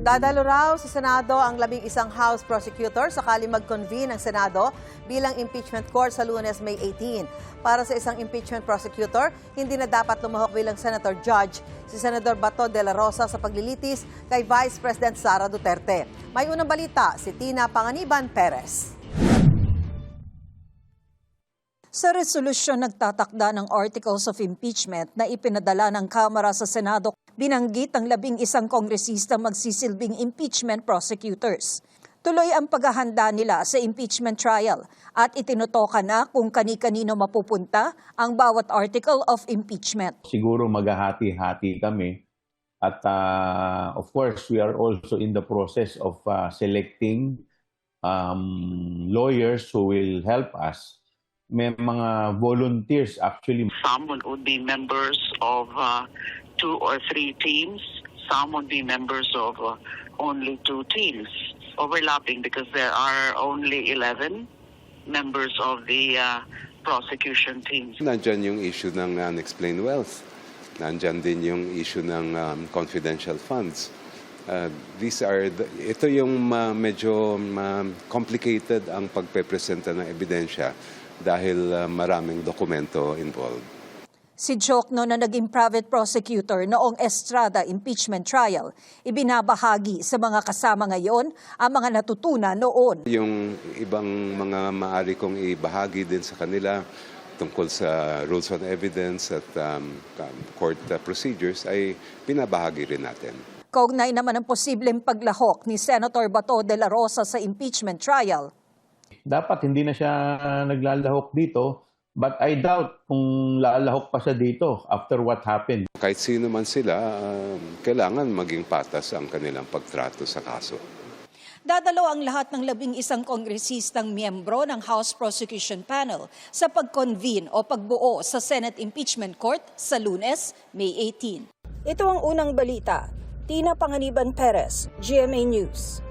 Dadalo raw sa Senado ang 11 House prosecutor sakali mag-convene ang Senado bilang impeachment court sa Lunes, May 18. Para sa isang impeachment prosecutor, hindi na dapat lumahok bilang senator judge si Senador Bato de la Rosa sa paglilitis kay Vice President Sara Duterte. May unang balita si Tina Panganiban Perez. Sa resolusyon nagtatakda ng Articles of Impeachment na ipinadala ng Kamara sa Senado, binanggit ang 11 kongresista magsisilbing impeachment prosecutors. Tuloy ang paghahanda nila sa impeachment trial at itinutokan na kung kani-kanino mapupunta ang bawat article of impeachment. Siguro maghahati-hati kami at of course we are also in the process of selecting lawyers who will help us. May mga volunteers actually. Some would be members of 2 or 3 teams. Some would be members of only 2 teams, overlapping because there are only 11 members of the prosecution teams. Nandyan yung issue ng unexplained wealth. Nandyan din yung issue ng confidential funds. Ito yung medyo complicated ang pagpepresenta ng ebidensya dahil maraming dokumento involved. Si Jokno na naging private prosecutor noong Estrada impeachment trial, ibinabahagi sa mga kasama ngayon ang mga natutunan noon. Yung ibang mga maaari kong ibahagi din sa kanila tungkol sa rules on evidence at court procedures ay binabahagi rin natin. Kaugnay naman ang posibleng paglahok ni Senator Bato de la Rosa sa impeachment trial. Dapat hindi na siya naglalahok dito, but I doubt kung lalahok pa siya dito after what happened. Kahit sino man sila, kailangan maging patas ang kanilang pagtrato sa kaso. Dadalo ang lahat ng 11 kongresistang miyembro ng House Prosecution Panel sa pag-convene o pagbuo sa Senate Impeachment Court sa Lunes, May 18. Ito ang unang balita. Tina Panganiban Perez, GMA News.